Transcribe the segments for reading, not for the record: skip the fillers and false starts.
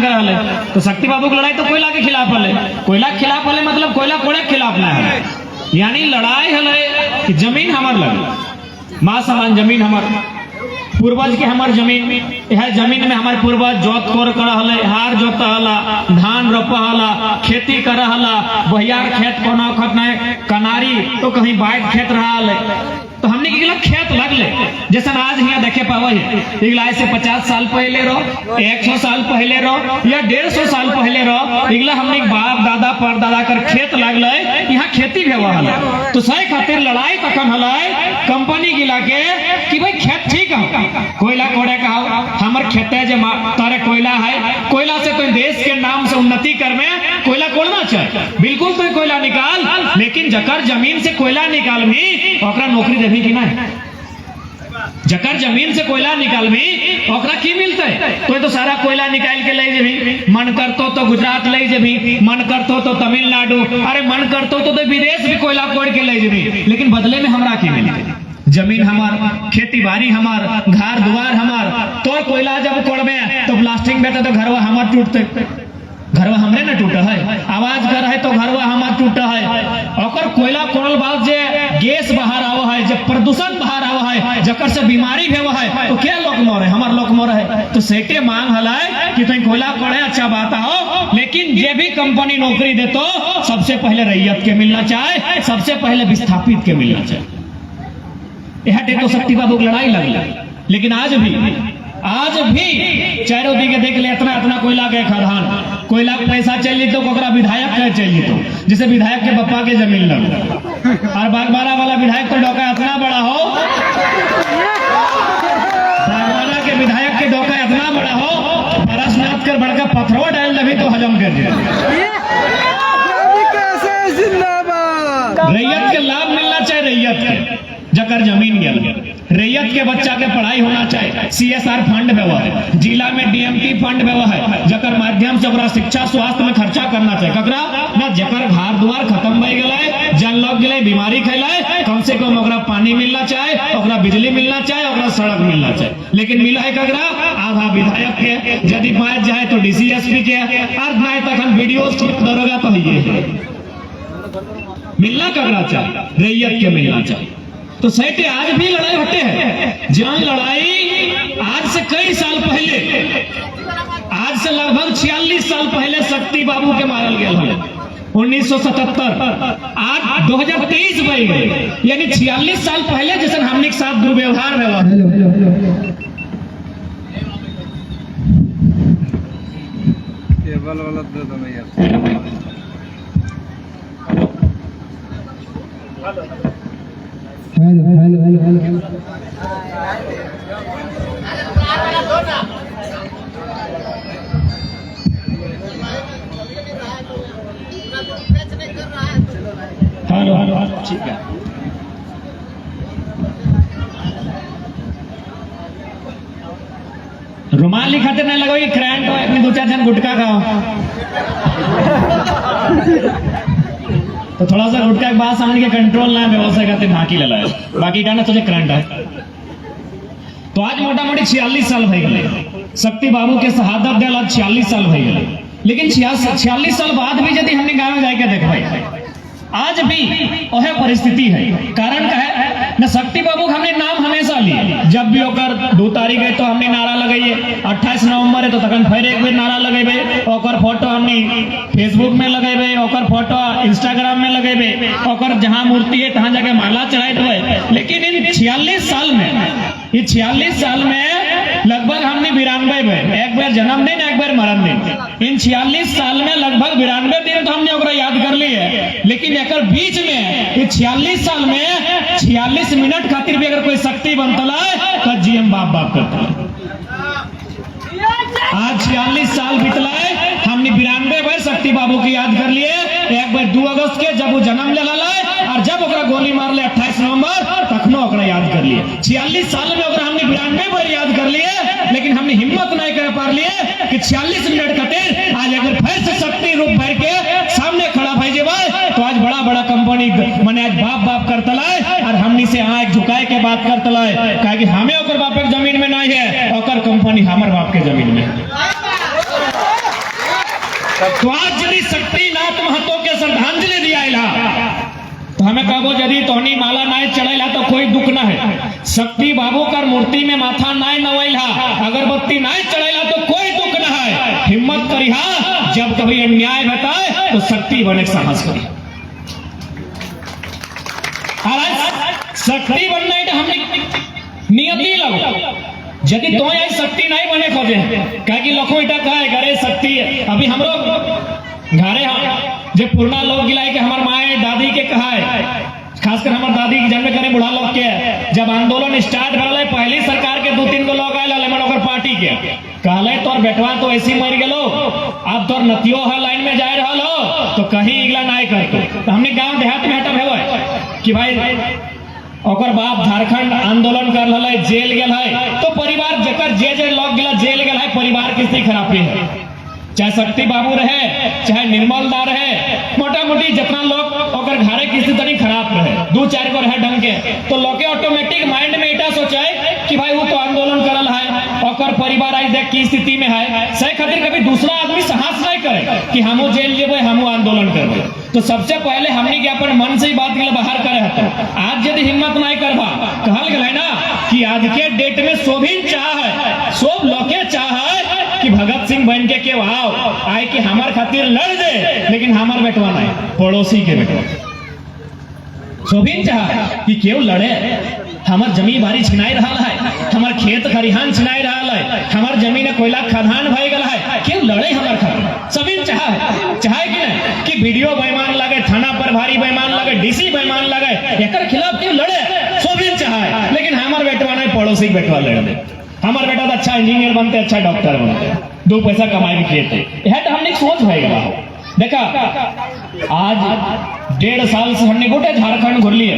कर हले। तो शक्ति बाबू की लड़ाई तो कोयला के खिलाफ हले, कोयला के खिलाफ हले मतलब कोयला कोड़े के खिलाफ ना है। यानी लड़ाई हले कि जमीन हमार लगे, माँ समान जमीन हमार, पूर्वज के हमार जमीन, यह जमीन में हमारे पूर्वज जोत कोर कर हले, हार जोत हला, धान रोप हला, खेती कर हला, बहियार खेत कोना खत नहीं, कनारी तो कहीं बाइट खेत रहा है। तो हमने की खेत लगले जैसा आज यहाँ देखे पावे है, इगला से 50 साल पहले रो, 100 साल पहले रो या 150 साल पहले रो, इगला हमने बाप दादा परदादा कर खेत लगले, यहाँ खेती भी हुआ हला। तो सही खातिर लड़ाई तखन हला कंपनी गिला के कि भाई खेत ठीक है, कोयला कोड़े का हमार खेत है जो तारे कोयला है, कोयला से तो देश के नाम से उन्नति कर में कोयला कोड़ना चाहिए, बिल्कुल तो कोयला निकाल, लेकिन जकर जमीन से कोयला निकाल भी ओकरा नौकरी देवी कि नहीं, जकर जमीन से कोयला निकाल भी ओकरा की मिलते, तो सारा कोयला निकाल के ले जेबी, मन करतो तो गुजरात ले जेबी, मन करतो तो तमिलनाडु, अरे मन करतो तो विदेश भी कोयला कोड़ के ले जेबी, लेकिन बदले में हमरा की मिलते, जमीन हमार, खेती बाड़ी हमार, घर द्वार हमार। तो कोयला जब कोड़बे तो प्लास्टिक में तो घरवा हमार टूटते, घरवा हमरे न टूटा है, आवाज कर है तो घरवा हमार टूटा है। और कोयला कोड़ल बाद जे गैस बाहर आवा है, जब प्रदूषण बाहर आवा है, जकर से बीमारी भी है, तो क्या लोग मोरे, हमार लोग मोरे है। तो सेटे मांग हलाए कि तुम कोयला कोड़े अच्छा बात हो, लेकिन जे भी कंपनी नौकरी दे तो सबसे पहले रैयत के मिलना चाहे, सबसे पहले विस्थापित के मिलना चाहिए। यह तो शक्ति बाबू की लड़ाई लगी, लेकिन आज भी चारों दिखे देख ले इतना इतना कोयला के खदान, कोयला का पैसा चाहिए तो ओकरा विधायक के चाहिए, तो जैसे विधायक के बप्पा के जमीन लग, और बागबारा वाला विधायक तो डोका इतना बड़ा हो, बागबारा के विधायक के डोका इतना बड़ा हो, परसनाथ कर बड़का पत्थरवा डाल दे तो हजम कर दे। रैयत के लाभ मिलना चाहिए, रैयत के जकर जमीन गया, रैयत के बच्चा के पढ़ाई होना चाहिए, CSR फंड व्यवहार है, जिला में DMT फंड व्यवहार है, जकर माध्यम से ओकरा शिक्षा स्वास्थ्य में खर्चा करना चाहिए, ककरा ना जकर घर द्वार खत्म हो गए, जन लग गए, बीमारी फैलाए, कम से कम ओकरा पानी मिलना चाहिए, ओकरा बिजली मिलना चाहिए, ओकरा सड़क मिलना चाहिए, लेकिन मिला है ककरा आधा विधायक के, यदि पाए जाए तो DCSP के, और नहीं तक वीडियो दरोगा तो ये मिलना ककरा चाहिए, रैयत के मिलना चाहिए। तो सेटे आज भी लड़ाई होते हैं, जहां लड़ाई आज से कई साल पहले, आज से लगभग 46 साल पहले शक्ति बाबू के मारल गया है, 1977, आज 2023 बन गए, यानी 46 साल पहले जैसे हमने के साथ दुर्व्यवहार हुआ। केबल वाला दे दो ना यार। हेलो ठीक है। रुमाल लिखाते नहीं लगोगी, क्रैंट हो अपने 2-4 जन गुटखा खाओ। तो थोड़ा सा गुटखा के बाद सामने के कंट्रोल ना व्यवस्था करते बाकी ले लाए, बाकी का ना तुझे करंट है। तो आज मोटा मोटी 46 साल भई गए, शक्ति बाबू के शहादत दिल आज 46 साल भई गए, लेकिन 46 साल बाद भी यदि हमने गाँव जाके देखा आज भी वह परिस्थिति है। कारण क्या है न, शक्ति बाबू हमने नाम हमेशा लिए, जब भी होकर 2 तारीख है तो हमने नारा लगाइए, 28 नवंबर है तो तखन फिर एक बेर नारा लगेबे, ओकर फोटो हमने फेसबुक में लगेबे, ओकर फोटो इंस्टाग्राम में लगेबे, ओकर जहां मूर्ति है तहां जाके माला चढ़ाइत हुए। लेकिन इन 46 साल में लगभग हमने 92 में, एक बार जन्मदिन एक बार मरण दिन, इन 46 साल में लगभग 92 दिन तो हमने ओकरा याद कर ली है। लेकिन एक बीच में 46 साल में 46 मिनट खातिर भी अगर कोई शक्ति बनता है तो GM बाप करता है। आज 46 साल बीतला है, हमने 92 बार शक्ति बाबू की याद कर लिए, एक बार 2 अगस्त के जब वो जन्म ले ला, और जब ओकरा गोली मार ले 28 नवंबर तखनो ओकरा याद कर लिए। 46 साल में ओकरा हमने 92 बार याद कर लिए, लेकिन हमने हिम्मत नहीं कर पा लिए कि 46 मिनट खातिर आज अगर फिर से शक्ति रूप भर के सामने खड़ा भाई जे भाई, तो आज बड़ा बड़ा कंपनी मने आज बाप करता है, और हमनी से आंख झुकाए के बात करता है, कहे कि हमें ओकर बाप के जमीन में नहीं है, ओकर कंपनी हमर बाप के जमीन में। तो आज यदि शक्तिनाथ महतो के श्रद्धांजलि दिया तो हमें कहो यदि तोहनी माला नाय चढ़ेला तो कोई दुख ना है। शक्ति बाबू कर मूर्ति में माथा नाय नवैला, अगरबत्ती नाय चढ़ेला तो कोई दुख ना है। हिम्मत करिहा, जब कभी अन्याय बताए तो शक्ति बने के साहस करी। शक्ति बनने के हमने नियति लगो, यदि तो यही शक्ति नहीं बने खोजे कहे कि लखो इटा कहे घरे शक्ति है। अभी हम लोग घरे हम जब पुराना लोग गिलाए के हमार माए दादी के कहा है, खासकर हमार दादी के जन्म करे बुढ़ा लोग के जब आंदोलन स्टार्ट भरल पहली सरकार के 2-3 गो लोग आए मनोकर पार्टी के कहले तोर बेटवा तो ऐसी मर गेलो, अब तोर नतियो है लाइन में जाए रहा लो तो कहीं इगला नहीं करतो। तो हमने गांव देहात में हटब है कि भाई ओकर बाप झारखंड आंदोलन कर रहा है, जेल गेल है, तो परिवार जकर जे लोग गिला जेल गेल है, परिवार की स्थिति खराबी है। चाहे शक्ति बाबू रहे चाहे निर्मल दा रहे, मोटा मोटी जितना लोग ओकर घरे की स्थिति खराब रहे, 2-4 को रहे ढंग के, तो लोग ऑटोमेटिक माइंड में इटा सोचे कि भाई वो तो आंदोलन करल है, ओकर परिवार आज देख की स्थिति में है, सही खातिर कभी दूसरा आदमी साहस नहीं करे कि हमू जेल जेबे हमू आंदोलन करबे। तो सबसे पहले हमने के अपन मन से ही बात के बाहर करे हतो। आज यदि हिम्मत नहीं करबा, कहल गए ना कि आज के डेट में सोभिन चाह है, सब लोके चाह है कि भगत सिंह बन के केव आओ आए कि हमार खातिर लड़ दे, लेकिन हमार बेटवा नहीं, पड़ोसी के बेटवा। सोभिन चाह कि केव लड़े, हमार जमीन बारी छिनाई रहा है, हमार खेत खरिहान छिनाई रहा है, हमार जमीन कोयला खदान भय गल है, केव लड़े हमार खातिर। सभी चाहे कि नहीं कि वीडियो बेईमान लगे, थाना पर भारी बेईमान लगे, डीसी बेईमान लगे, एकर खिलाफ केव लड़े, सोभिन चाहे, लेकिन हमार बेटवा नहीं, पड़ोसी के बेटवा लड़ दे। हमारे बेटा तो अच्छा इंजीनियर बनते, अच्छा डॉक्टर बनते, 2 पैसा कमाए भी खेते, यह तो हमने सोच भयगला हो। देखा आज 1.5 साल से हमने गोटे झारखंड घुर लिए,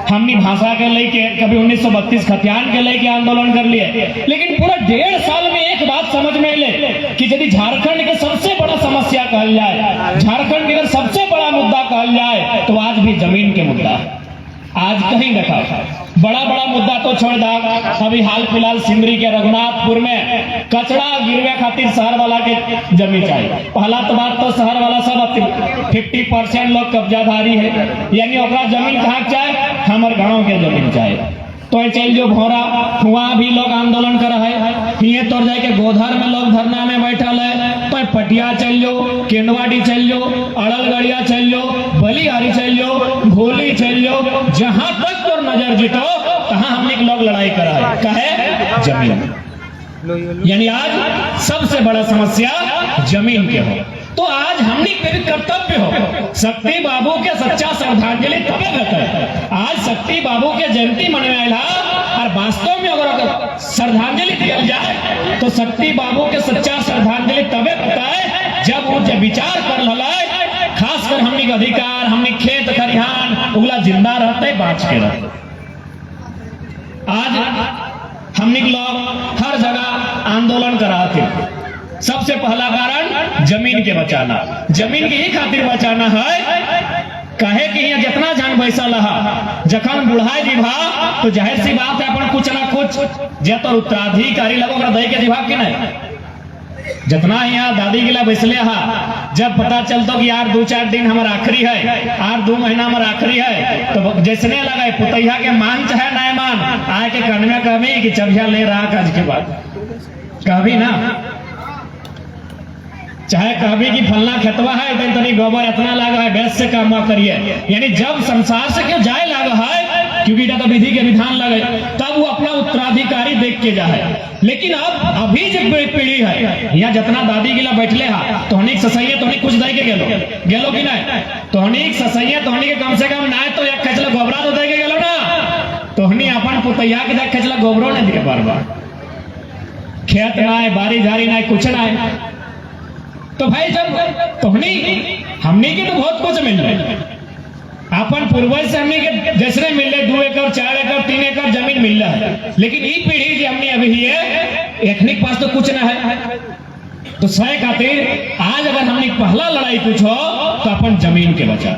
हमने भाषा के लेके कभी 1932 खतियान के लेके आंदोलन कर लिए, लेकिन पूरा 1.5 साल में एक बात समझ में ले कि यदि झारखंड के सबसे बड़ा समस्या कहल जाए, झारखंड के अगर सबसे बड़ा मुद्दा कहल जाए तो आज भी जमीन के मुद्दा है। आज कहीं देखा बड़ा बड़ा मुद्दा तो छोड़ दा, अभी हाल फिलहाल सिमरी के रघुनाथपुर में कचरा गिरवे खातिर शहर वाला के जमीन चाहिए। पहला तो बात तो शहर वाला सब 50% लोग कब्जाधारी है, यानी ओकरा जमीन कहाँ चाहे, हमारे गाँव के जमीन चाहिए। तो चल जो भोरा वहाँ भी लोग आंदोलन कर रहे हैं, ये तोड़ जाए के गोधर में लोग धरना में बैठल है, तो पटिया चल जो, केंदवाड़ी चल जो, अड़लगढ़िया चल जो, बलिहारी चल जो, भोली चल जो, जहां तक तो नजर जितो तहां हमने लोग लड़ाई करा है, कहे जमीन। यानी आज सबसे बड़ा समस्या जमीन के हो, तो आज हमने पे भी कर्तव्य हो शक्ति बाबू के सच्चा श्रद्धांजलि तबे देते हैं। आज शक्ति बाबू के जयंती मनाएला और वास्तव में अगर श्रद्धांजलि दिया जाए तो शक्ति बाबू के सच्चा श्रद्धांजलि तबे होता है जब वो विचार कर लला, खासकर हमने के अधिकार, हमने खेत खरिहान उगला जिंदा रहते बाँच के रहते। आज हमने लोग हर जगह आंदोलन कराते, सबसे पहला कारण जमीन के बचाना, जमीन के ही खातिर बचाना है, कहे कि यहाँ जितना जान पैसा लहा जखन बुढ़ाई जीभा तो जाहिर सी बात है अपन कुछ ना कुछ जे तो उत्तराधिकारी लगो दही के जीभा के नहीं, जितना यहाँ दादी गिला बैसले हा, जब पता चलता कि यार 2-4 दिन हमारा आखिरी है, यार 2 महीना हमारा आखिरी है, तो जैसने लगा पुतैया के मान चाहे ना मान आए के कन में कभी कि चबिया ले रहा आज के बाद कभी ना, चाहे कभी कि फलना खेतवा है तनी गोबर इतना लागा है, बेस से काम करिए, यानी जब संसार से क्यों जाए लागा है क्योंकि तो विधि के विधान लगे तब वो अपना उत्तराधिकारी देख के जाए। लेकिन अब अभी जब पीढ़ी है यहाँ जितना दादी गिला बैठले हा तो हनिक ससैया तो कुछ दे के गेलो कि नहीं, तो हनिक ससैया तो के कम से कम ना तो एक खचला गोबरा तो दे के गेलो ना, तो हनी अपन पुतैया के देख खचला गोबरो नहीं दिए बार-बार, खेत ना है, बारी झारी ना, कुछ ना है। तो भाई जब तोहनी हमने के तो बहुत कुछ मिल रहे, अपन पूर्वज से हमने के जैसे मिल रहे 2 एकड़ 4 एकड़ 3 एकड़ जमीन मिल रहा है, लेकिन ये पीढ़ी की हमने अभी है एक पास तो कुछ ना है। तो सही खातिर आज अगर हमने पहला लड़ाई कुछ हो तो अपन जमीन के बचा,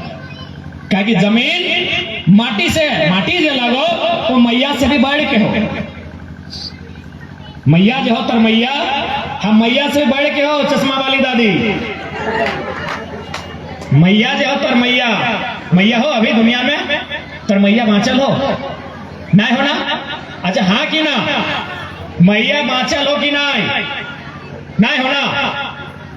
क्या कि जमीन माटी से माटी जो लगो तो मैया से भी बढ़ के हो, मैया जो हो तर मैया हम मैया से बढ़ के हो, चश्मा वाली दादी मैया जो हो तर मैया हो अभी दुनिया में तर मैया बाँचल हो नहीं हो ना? अच्छा हाँ कि ना? मैया बाँचल हो कि नहीं हो ना?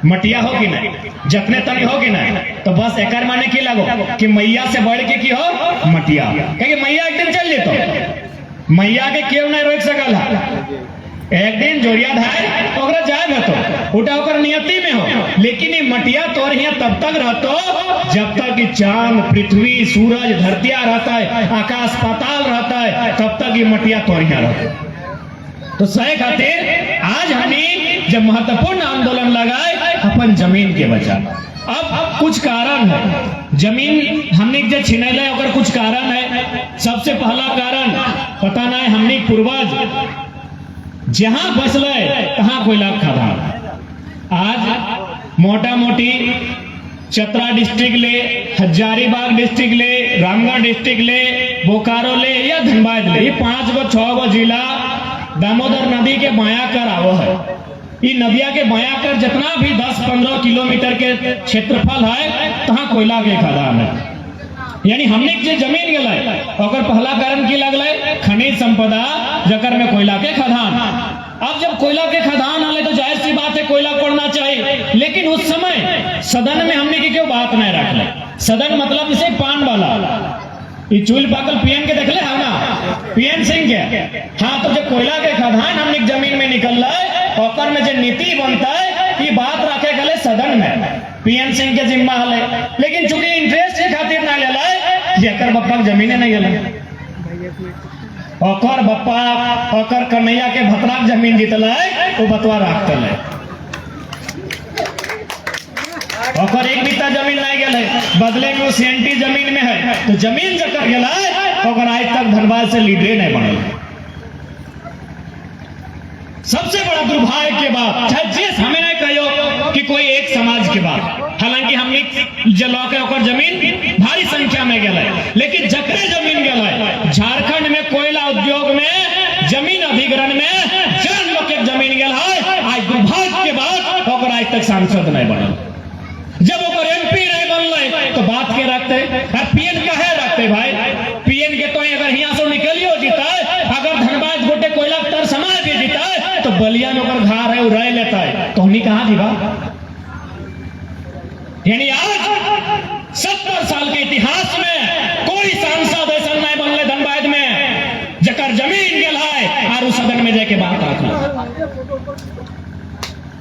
मटिया हो कि नहीं? जतने तनी हो कि नहीं? तो बस एक माने की लगो कि मैया से बढ़ के की हो मटिया, क्योंकि मैया एक दिन चल जेतो, मैया के क्यों नहीं रोक सकल है। एक दिन जोरिया धाय ओकरा जाए तो उठा ओकर नियति में हो, लेकिन ये मटिया तोर यहाँ तब तक रहतो जब तक कि चांद पृथ्वी सूरज धरतिया रहता है, आकाश पाताल रहता है, तब तक ये मटिया तोर यहाँ रहता। तो सही खातिर आज हमने जब महत्वपूर्ण आंदोलन लगाए अपन जमीन के बचा। अब कुछ कारण है जमीन हमने जो छिनैले ओकर कुछ कारण है। सबसे पहला कारण पता नहीं हमने पूर्वज जहां बसले तहां कोयला खदान। आज मोटा मोटी चतरा डिस्ट्रिक्ट ले, हजारीबाग डिस्ट्रिक्ट ले, रामगढ़ डिस्ट्रिक्ट ले, बोकारो ले या धनबाद ले, ये 5 गो 6 गो जिला दामोदर नदी के बाया कर आवो है। ये नदिया के बाया कर जितना भी 10-15 किलोमीटर के क्षेत्रफल है तहां कोयला के खदान है। यानी हमने जो जमीन गए और पहला कारण की लगल खनिज संपदा जकर में कोयला के खदान। अब जब कोयला के खदान आले तो जाहिर सी बात है कोयला कोड़ना चाहिए, लेकिन उस समय सदन में हमने की क्यों बात नहीं रख ले। सदन मतलब इसे पान वाला ये चूल पाकल पीएन के देखले है ना, पीएन सिंह के। हाँ तो जब कोयला के खदान हमने जमीन में निकल रहा है और में जो नीति बनता है ये बात रखे गले सदन में पीएन सिंह के जिम्मा हले, लेकिन चूंकि इंटरेस्ट के खातिर ना ले जेकर बप्पा जमीने नहीं गले, ओकर बप्पा ओकर कन्हैया के भतरा जमीन जीतल वो बतवा रखल है, ओकर एक बीता जमीन नहीं गए, बदले में वो सीएनटी जमीन में है। तो जमीन जकर गला ओकर आज तक धनबाद से लीडरे नहीं बनल। सबसे बड़ा दुर्भाग्य के बात चाहे जिस हमें नहीं कहो कि कोई एक समाज के बात, हालांकि हमने जला के ओकर जमीन भारी संख्या में गए, लेकिन जकरे जमीन गए झारखंड में कोयला उद्योग में जमीन अधिग्रहण में जन लोग के जमीन गए, आज दुर्भाग्य के बाद ओकर आज तक सांसद नहीं बनल। जब ओकर एमपी नहीं बनल तो बात के रखते पीएन काहे रखते भाई, पीएन के तो अगर यहाँ से निकलियो जीता है, अगर धनबाद गोटे कोयला तर समाज भी जीता है तो बलिया में ओकर घर है वो रह लेता है, तो हमने कहा थी बात। यानी आज 70 साल के इतिहास में कोई सांसद ऐसा नहीं बनले धनबाद में जकर जमीन गल है और उस सदन में जाके बात रख।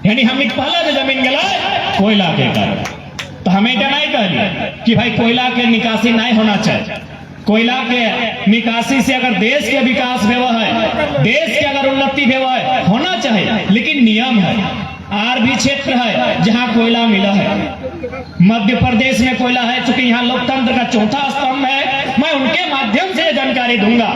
यानी हमने पहला जो जमीन गला कोयला के कारण, तो हमें क्या नहीं कह कि भाई कोयला के निकासी नहीं होना चाहिए। कोयला के निकासी से अगर देश के विकास हुआ है, देश के अगर उन्नति हुआ है होना चाहिए, लेकिन नियम है। और भी क्षेत्र है जहां कोयला मिला है, मध्य प्रदेश में कोयला है, चूंकि यहाँ लोकतंत्र का चौथा स्तंभ है, मैं उनके माध्यम से जानकारी दूंगा।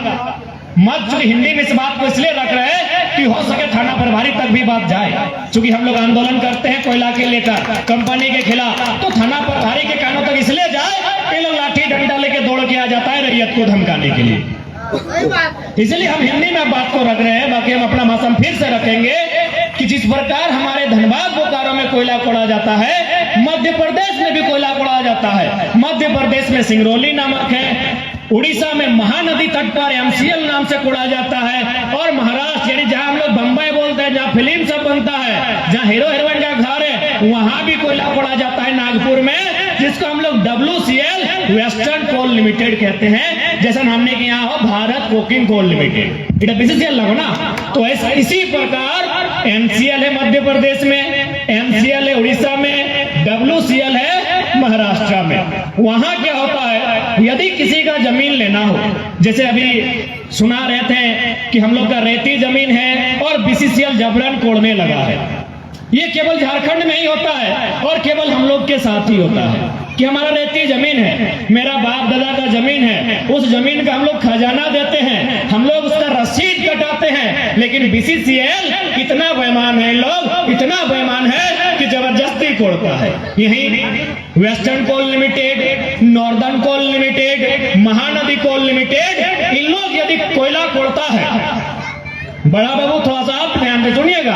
मत हिंदी में इस बात को इसलिए रख रहे हैं कि हो सके थाना प्रभारी तक भी बात जाए, क्योंकि हम लोग आंदोलन करते हैं कोयला के लेकर कंपनी के खिलाफ, तो थाना प्रभारी के कानों तक इसलिए जाए कि लोग लाठी डंडा लेके दौड़ के आ जाता है रैयत को धमकाने के लिए। इसलिए हम हिंदी में बात को रख रहे हैं। बाकी हम अपना मौसम फिर से रखेंगे कि जिस प्रकार हमारे धनबाद बोकारो में कोयला कोड़ा जाता है, मध्य प्रदेश में भी कोयला कोड़ा जाता है। मध्य प्रदेश में सिंगरौली नामक है, उड़ीसा में महानदी तट पर एमसीएल नाम से कोड़ा जाता है, और महाराष्ट्र यानी जहां हम लोग बम्बई बोलते हैं, जहां फिल्म सब बनता है, जहां हीरो हीरोइन का घर है, वहां भी कोयला कोड़ा जाता है नागपुर में, जिसको हम लोग WCL वेस्टर्न कोल लिमिटेड कहते हैं। जैसा हमने कि यहाँ हो भारत कोकिंग कोल लिमिटेड, इधर BCCL लगो ना, तो ऐसा इसी प्रकार MCL है मध्य प्रदेश में, MCL है उड़ीसा में, WCL है महाराष्ट्र में। वहां क्या होता है, यदि किसी का जमीन लेना हो, जैसे अभी सुना रहे थे कि हम लोग का रेती जमीन है और BCCL जबरन कोड़ने लगा है, ये केवल झारखंड में ही होता है और केवल हम लोग के साथ ही होता है कि हमारा रेती जमीन है, मेरा बाप दादा का जमीन है, उस जमीन का हम लोग खजाना देते हैं, हम लोग उसका रसीद कटाते हैं, लेकिन BCCL इतना बेईमान है, लोग इतना बेईमान है कि जबरदस्ती कोड़ता है। यही वेस्टर्न कोल लिमिटेड, नॉर्दर्न कोल लिमिटेड, महानदी कोल लिमिटेड, इन लोग यदि कोयला कोड़ता है, बड़ा बाबू थोड़ा सा आप ध्यान से सुनिएगा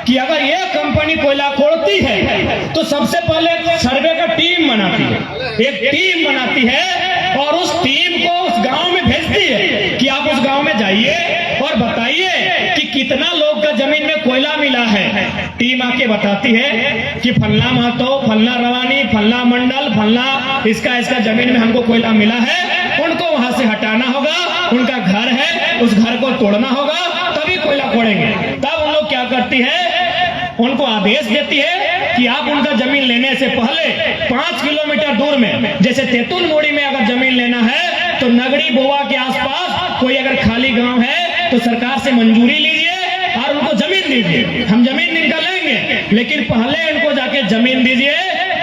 कि अगर ये कंपनी कोयला खोदती है तो सबसे पहले सर्वे का टीम बनाती है, एक टीम बनाती है और उस टीम को उस गांव में भेजती है कि आप उस गांव में जाइए और बताइए कि कितना लोग का जमीन में कोयला मिला है। टीम आके बताती है कि फलना महतो, फलना रवानी, फलना मंडल, फलना इसका जमीन में हमको कोयला मिला है। उनको वहां से हटाना होगा, उनका घर है उस घर को तोड़ना होगा, तभी कोयला खोड़ेंगे। तब उन लोग क्या करती है, उनको आदेश देती है कि आप उनका जमीन लेने से पहले 5 किलोमीटर दूर में, जैसे तेतुल मोड़ी में अगर जमीन लेना है तो नगरी बोवा के आसपास कोई अगर खाली गांव है तो सरकार से मंजूरी लीजिए और उनको जमीन दीजिए। हम जमीन निकालेंगे, लेकिन पहले उनको जाके जमीन दीजिए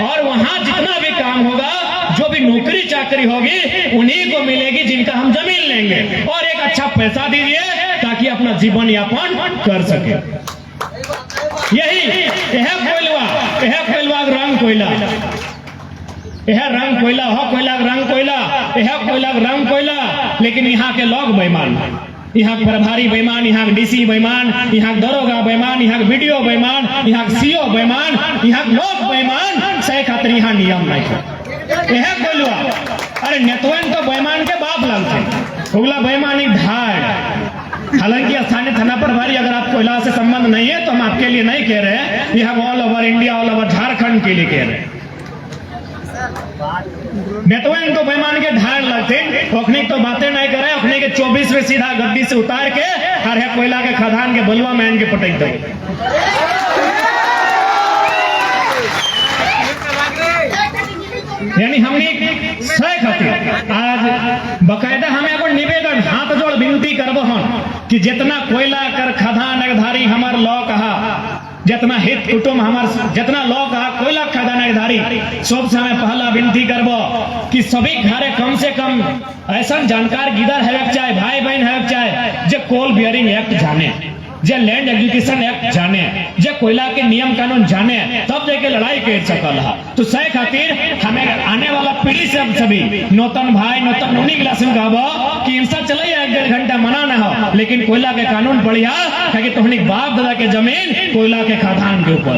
और वहां जितना भी काम होगा, जो भी नौकरी चाकरी होगी, उन्हीं को मिलेगी जिनका हम जमीन लेंगे, और एक अच्छा पैसा दीजिए ताकि अपना जीवन यापन कर सके। यही यह कोयलवा रंग कोयला, यह रंग कोयला हो, कोयला रंग कोयला, यह कोयला रंग कोयला। लेकिन यहाँ के लोग बेईमान, यहाँ के प्रभारी बेईमान, यहाँ के डीसी बेईमान, यहाँ के दरोगा बेईमान, यहाँ के बीडीओ बेईमान, यहाँ के सीओ बेईमान, यहाँ के लोग बेईमान। सही खातिर यहाँ नियम नहीं है। यह कोयलवा, अरे नेतवन तो बेईमान के बाप लगते, उगला बेईमानी ढाल। हालांकि स्थानीय थाना प्रभारी, अगर आप कोयला से संबंध नहीं है तो हम आपके लिए नहीं कह रहे हैं, यह all over India, all over Jharkhand के लिए कह रहे हैं। नेतवन तो बेईमान के ढाल लगते, ओखनी तो बातें नहीं करे, ओखनी के 24 में सीधा गद्दी से उतार के हर है कोयला के खदान के बलुआ में के पटक दो। यानी हमने आज बकायदा हमें एगो निवेदन, हाथ जोड़ विनती करबो हम कि जितना कोयला कर खदान धारी हमार लोग कहा, जितना हित कुटुंब हमार जितना लोग कहा कोयला खदान धारी, सबसे हमें पहला विनती करबो कि सभी घरे कम से कम ऐसा जानकार गिदर है चाहे भाई बहन है चाहे जो कोल बियरिंग एक्ट जाने, जे लैंड एग्जीक्यूशन एक्ट जाने, जे कोयला के नियम कानून जाने, तब जाके लड़ाई कर सकल है। तो सही खातिर हमें आने वाला पीढ़ी से सभी नौतन भाई नौतन उन्हीं क्लास में कहबो कि इंसा चले 1-1.5 घंटा मना ना हो, लेकिन कोयला के कानून पढ़िया ताकि तुम्हारी बाप दादा के जमीन कोयला के खदान के ऊपर।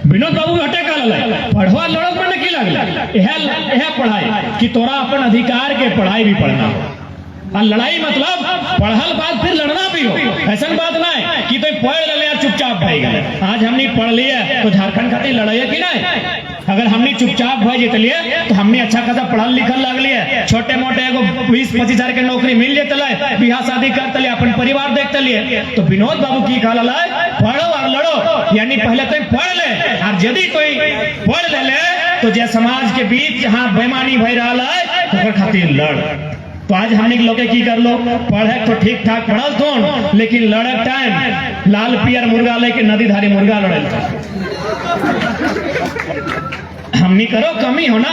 विनोद बाबू हटे का पढ़वा लड़ो मन की लगला, यह पढ़ाई कि तोरा अपन अधिकार के पढ़ाई भी पढ़ना हो, और लड़ाई मतलब पढ़ल बाद फिर लड़ना भी हो। ऐसा बात नहीं कि तो पढ़ ले चुपचाप भाई गए। आज हमने पढ़ लिए तो झारखंड खातिर लड़ाई कि नहीं, अगर हमने चुपचाप भाई जीतलिए तो हमने अच्छा खासा पढ़ल लिखल लग लिए, छोटे मोटे एगो 20-25 हजार के नौकरी मिल जाते, बिहार शादी करते, अपन परिवार देखते लिए। तो विनोद बाबू की कहला पढ़ो और लड़ो, यानी पहले तो पढ़ ले, और यदि कोई पढ़ ले तो जे समाज के बीच जहाँ बेईमानी भई रहा है खातिर लड़। तो आज हमने लोग की कर लो, पढ़े तो ठीक ठाक पढ़ल तो, लेकिन लड़े टाइम लाल पियर मुर्गा लेके नदी धारी मुर्गा लड़े। हमनी करो कमी हो ना,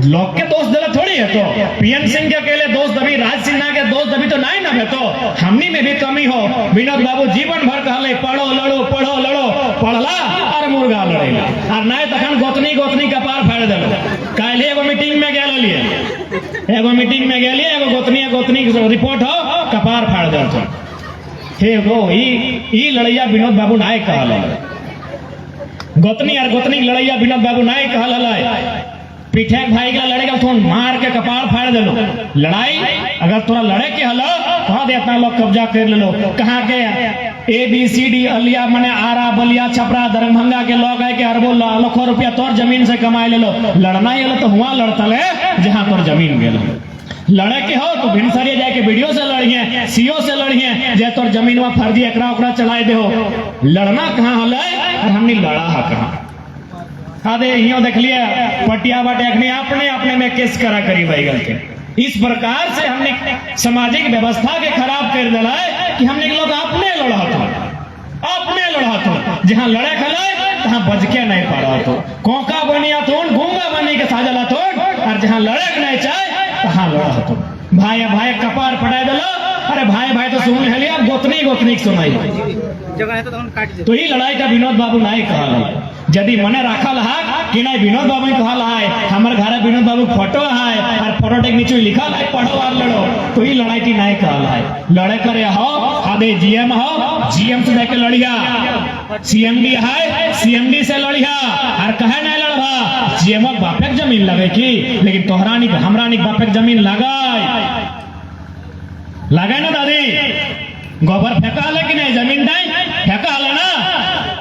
लोग के दोस्त दिला थोड़ी है। तो पीएन सिंह के अकेले दोस्त अभी, राज सिन्हा के दोस्त अभी तो नहीं ना है, तो हमनी में भी कमी हो। विनोद बाबू जीवन भर कहले पढ़ो लड़ो, पढ़ो लड़ो, पढ़ला और मुर्गा लड़ेला, और नहीं तखन गोतनी कपार फाड़ देलो। कल एगो मीटिंग में गेल लिए, एगो मीटिंग में गेलिए, एगो गोतनी रिपोर्ट हो कपार फाड़ दे हे गो। ई लड़ैया विनोद बाबू नाय कहल, गोतनी और गोतनी लड़ैया विनोद बाबू नाय कहल। पीठे भाई के लड़ेगा तो मार के कपार फाड़ दे लो। लड़ाई अगर तोरा लड़े के हलो तो इतना लोग कब्जा कर ले लो। कहाँ के ABCD अलिया मने आरा बलिया छपरा दरभंगा के लोग है के अरबों लाखों रुपया तोर जमीन से कमाए ले लो। लड़ना ही तो हुआ लड़ता है जहां तोर जमीन गेल। लड़े के हो तो भिनसरिया जाके वीडियो से लड़िए, सीओ से लड़िए, जे तोर जमीन में फर्जी एकरा ओकरा चलाए दे हो। लड़ना कहाँ हल और हमने लड़ा है कहाँ। आदे यो देख लिए पटिया बाटे अपने अपने में केस करा करी भाई गल के। इस प्रकार से हमने सामाजिक व्यवस्था के खराब कर दिला है कि हमने लोग अपने लड़ा तो जहां लड़े खले तहां बज के नहीं पा रहा तो कोका बनिया तो घूंगा बनी के साजला तो, और जहां लड़े नहीं चाहे तहां लड़ा तो भाई कपार फटाए दिलो अरे भाई भाई तो सुन लिया, अब गोतनी गोतनी सुनाई तो ही लड़ाई का विनोद बाबू नहीं कहा यदि मने रखल है कि नहीं विनोद बाबू कहल है हमारे घर विनोद बाबू फोटो है और फोटो के नीचे लिखल है पढ़ो और लड़ो तो ही लड़ाई की नहीं कहल है। लड़े करे हो आदे जीएम हो, जीएम से जाके लड़िया, सीएमडी है सीएमडी से लड़िया और कहे नहीं लड़वा जीएम बापे जमीन लगे की, लेकिन तोहरा निक हमरा निक बापे जमीन लगे ना दादी, गोबर फेंका हले कि नहीं, जमीन नहीं फेंका हले ना,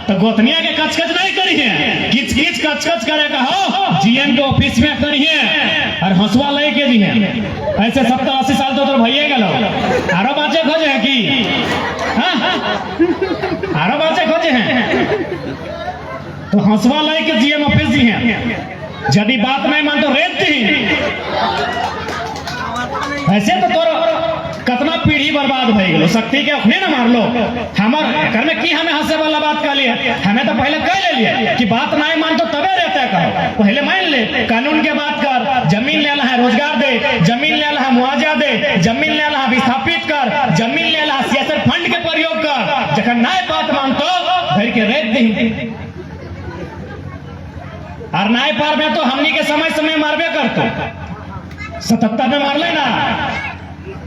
तो गोतनिया के कचकच नहीं करी है, किच किच कचकच करे का हो जीएम के ऑफिस में करी है और हंसुआ ले के दी है। ऐसे 70-80 साल तो भैया गलो आरो बाचे खोजे है कि आरो बाचे खोजे हैं तो हंसुआ ले के जीएम ऑफिस दी है, यदि बात नहीं मान तो रेत दी। ऐसे तो तोर कितना पीढ़ी बर्बाद भई गेलो, शक्ति के अखने ना मार लो हमर घर में की हमें हंसे वाला बात कर लिए, हमें तो पहले कह ले लिए कि बात नहीं मान तो तबे रहता है कहो, पहले मान ले कानून के बात कर, जमीन लेना है रोजगार दे, जमीन लेना है मुआवजा दे, जमीन लेना है विस्थापित कर, जमीन लेना है सियासत फंड के प्रयोग कर, जखन नहीं बात मानतो घर के रेत दी और नाय पार में तो हमनी के समय समय मारबे करतो। 77 में मार ले ना,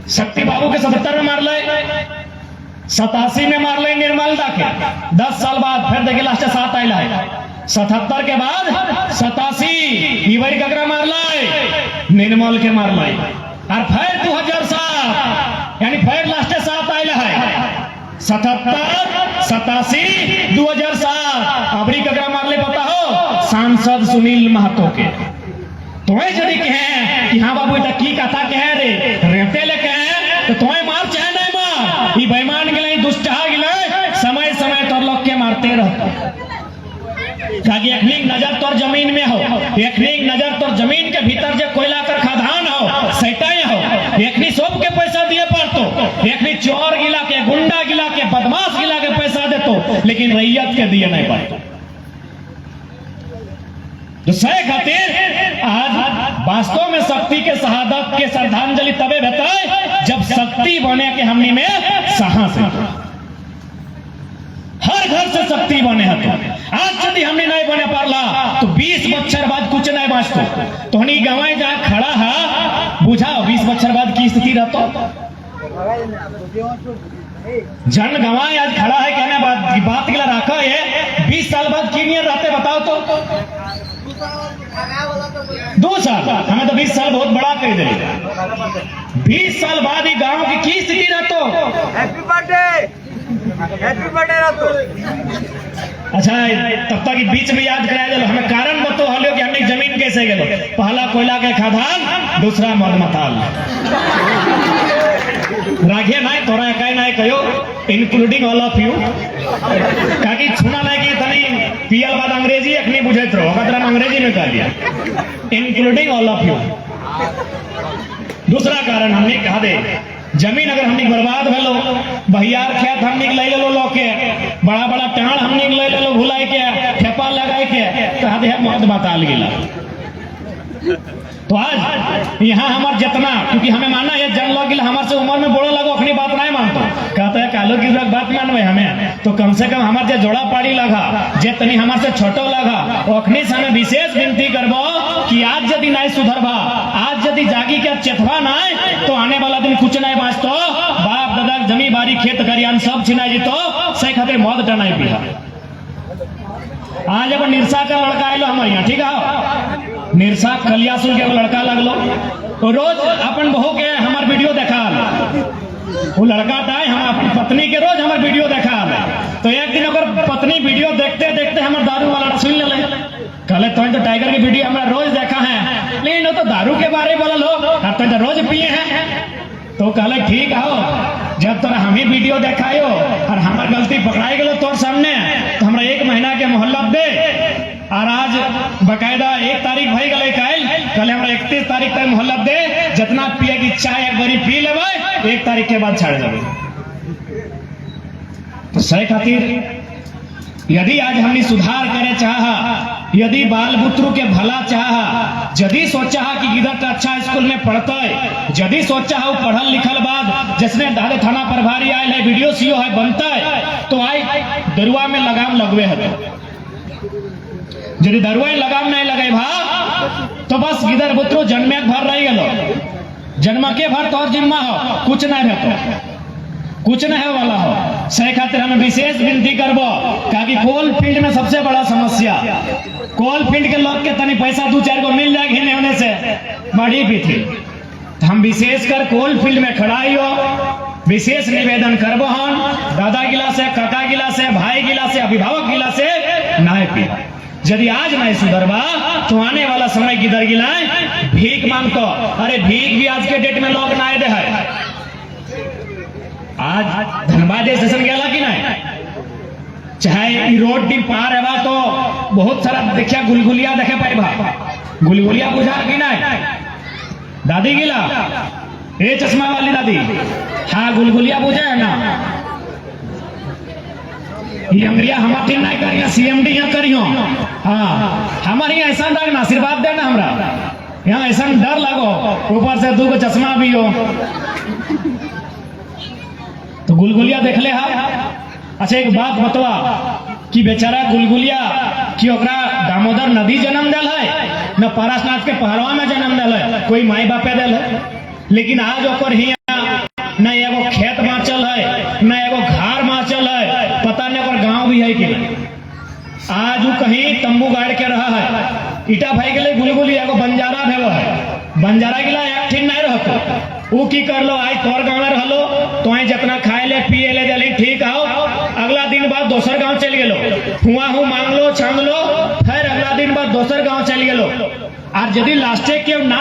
शक्ति बाबू के 77 में मार ले, 87 में मार ले निर्मल दा के, 10 साल बाद फिर देखिए लास्ट 7 आयल है, 77 के बाद 87 इवरी ककरा मार ले निर्मल के मार ले और फिर 2007 यानी फिर लास्ट 7 आयल है, 77 87 2007 अबरी ककरा मार ले पता हो सांसद सुनील महतो के। तुम्हें यदि कहे कि हाँ बाबू इतना की कथा कहे रे रेते ले कहे तो तुम्हें मार चाहे नहीं मार, ये बेईमान गिले दुष्टहा गिले समय समय तोर लोग के मारते रहते ताकि एक नजर तोर जमीन में हो, एक नजर तोर जमीन के भीतर जो कोयला कर खदान हो सैटाई हो, एक सब के पैसा दिए पड़तो, एक चोर गिला के गुंडा गिला के बदमाश गिला के पैसा देतो लेकिन रैयत के दिए नहीं पड़तो। तो सही खातिर आज वास्तव में शक्ति के शहादत के श्रद्धांजलि तबे बताए जब शक्ति बने के हमनी में साहस है, हर घर से शक्ति बने है। तो आज यदि हमने नहीं बने पारला तो 20 बच्चर बाद कुछ नहीं बाँचतो, तो हनी गवाए जा खड़ा है बुझा 20 बच्चर बाद की स्थिति रहतो, जन गवाए आज खड़ा है कहने बात के लिए रखा है 20 साल बाद की नियत रहते बताओ तो 2 साल, हमें तो 20 साल बहुत बड़ा कह दे, 20 साल बाद ही गांव की स्थिति रहतो। हैप्पी बर्थडे रहतो। अच्छा तब तक बीच में याद कराया जाए हमें कारण बतो हलो कि हमने जमीन कैसे गेलो, पहला कोयला के खदान दूसरा मदमताल राखिए नहीं तोरा कहीं नहीं कहो इंक्लूडिंग ऑल ऑफ यू काकी छुना नहीं कि तनी पियल बाद अंग्रेजी अखनी बुझत रहो खतरा अंग्रेजी में कह दिया इंक्लूडिंग ऑल ऑफ यू। दूसरा कारण हमने कहा दे जमीन अगर हमने बर्बाद भेलो, बहियार खेत हमने ले लो लोके, बड़ा बड़ा टाण हमने ले लो भुलाए के ठेपा लगाए के कहा दे मौत बताल गिला। तो आज यहाँ हमार जितना क्योंकि हमें मानना है जन लोग हमारे से उम्र में बड़ो लगो अपनी बात नहीं मानतो, कहते हैं कालो की बात मानवे हमें तो कम से कम हमारे जो जोड़ा पाड़ी लगा जितनी हमारे से छोटो लगा अखनी से हमें विशेष विनती करबो कि आज यदि नहीं सुधरबा, आज यदि जागी के चेतवा नहीं तो आने वाला दिन कुछ नहीं बाँचतो, बाप दादा जमी बारी खेत खरियान सब छिनाई जीतो, सही खातिर मौत टनाई पिया। आज अब निरसा का लड़का आलो हमारे यहाँ ठीक है, निरसा कलियासुर के लड़का लगलो तो रोज अपन बहू के हमार वीडियो देखा, वो लड़का था हम अपनी पत्नी के रोज हमार वीडियो देखा, तो एक दिन अगर पत्नी वीडियो देखते देखते हमारे दारू वाला सुन ले कहले तो टाइगर की वीडियो हमारा रोज देखा है लेकिन वो तो दारू के बारे में बोला लो तो रोज पिए हैं, तो कहले ठीक हो जब तोरा हम ही वीडियो देखायो और हमार गलती पकड़ाई गलो तोर सामने तो हमरा 1 महीना के मोहल्लत दे और आज बकायदा 1 तारीख भई गले कल हमरा 31 तारीख तक मोहल्लत दे, जितना पिए की चाय एक बारी पी लेवे 1 तारीख के बाद छाड़ देवे। तो सही खातिर यदि आज हमने सुधार करे चाहा यदि बाल बुतरू के भला चाहा, यदि सोचा कि गिदर अच्छा स्कूल में पढ़ते, यदि सोचा हो पढ़ल लिखल बाद जिसने दादे थाना प्रभारी आयल है, वीडियो सीओ है बनते, तो आई दरुआ में लगाम लगवे है। यदि दरुआ लगाम नहीं लगे भा तो बस गिदर बुतरू जन्मे भर रही गलो, जन्म के भर तोर जिम्मा हो, कुछ नहीं रहते, कुछ नहीं वाला हो। से खातिर हमें विशेष विनती करबो कि कोल फील्ड में सबसे बड़ा समस्या, कोल फील्ड के लोग के तनी पैसा 2-4 को मिल जाए घिने होने से बड़ी भी थी। हम विशेष कर कोल फील्ड में खड़ा ही हो, विशेष निवेदन करबो हम दादा गिला से, काका गिला से, भाई गिला से, अभिभावक गिला से नहीं पी। यदि आज नहीं सुधरबा तो आने वाला समय किधर गिलाए भीख मांगतो। अरे भीख भी आज के डेट में लोग ना दे है। आज धनबाद स्टेशन गया कि नहीं, चाहे रोड डी पार है तो बहुत सारा देखिया गुलगुलिया देखे पाइबा, गुलगुलिया बुझा कि नहीं दादी गिला, ए चश्मा वाली दादी, हाँ गुलगुलिया बुझे है ना। ये अंग्रिया हम ठीक नहीं करियो, सीएमडी यहाँ करियो। हाँ हमारे यहाँ ऐसा डर ना, आशीर्वाद देना हमरा यहाँ ऐसा डर लगो, ऊपर से 2 चश्मा भी हो तो गुलगुलिया देख ले। अच्छा एक बात बतवा कि बेचारा गुलगुलिया कि ओकरा दामोदर नदी जन्म दिल है न पारसनाथ के पहाड़वा में जन्म दिल है, कोई माई बापे दिल है, लेकिन आज ओकर ही न एगो खेत बाँचल है, न एगो घर बाँचल है, पता नहीं ओकर गांव भी है कि नहीं। आज वो कहीं तंबू गाड़ के रहा है, ईटा भाई के लिए गुलगुली एगो बंजारा भेलो है, बंजारा गिला एक ठीक नहीं रहतो, वो की कर लो आज तोर गाँव में रहलो तो जितना खाए ले पिए ले दिली ठीक आओ, अगला दिन बाद दोसर गांव चल गेलो, हुआ हूँ मांग लो छांग लो, फिर अगला दिन बाद दोसर गांव चल गेलो। और यदि लास्टे के ना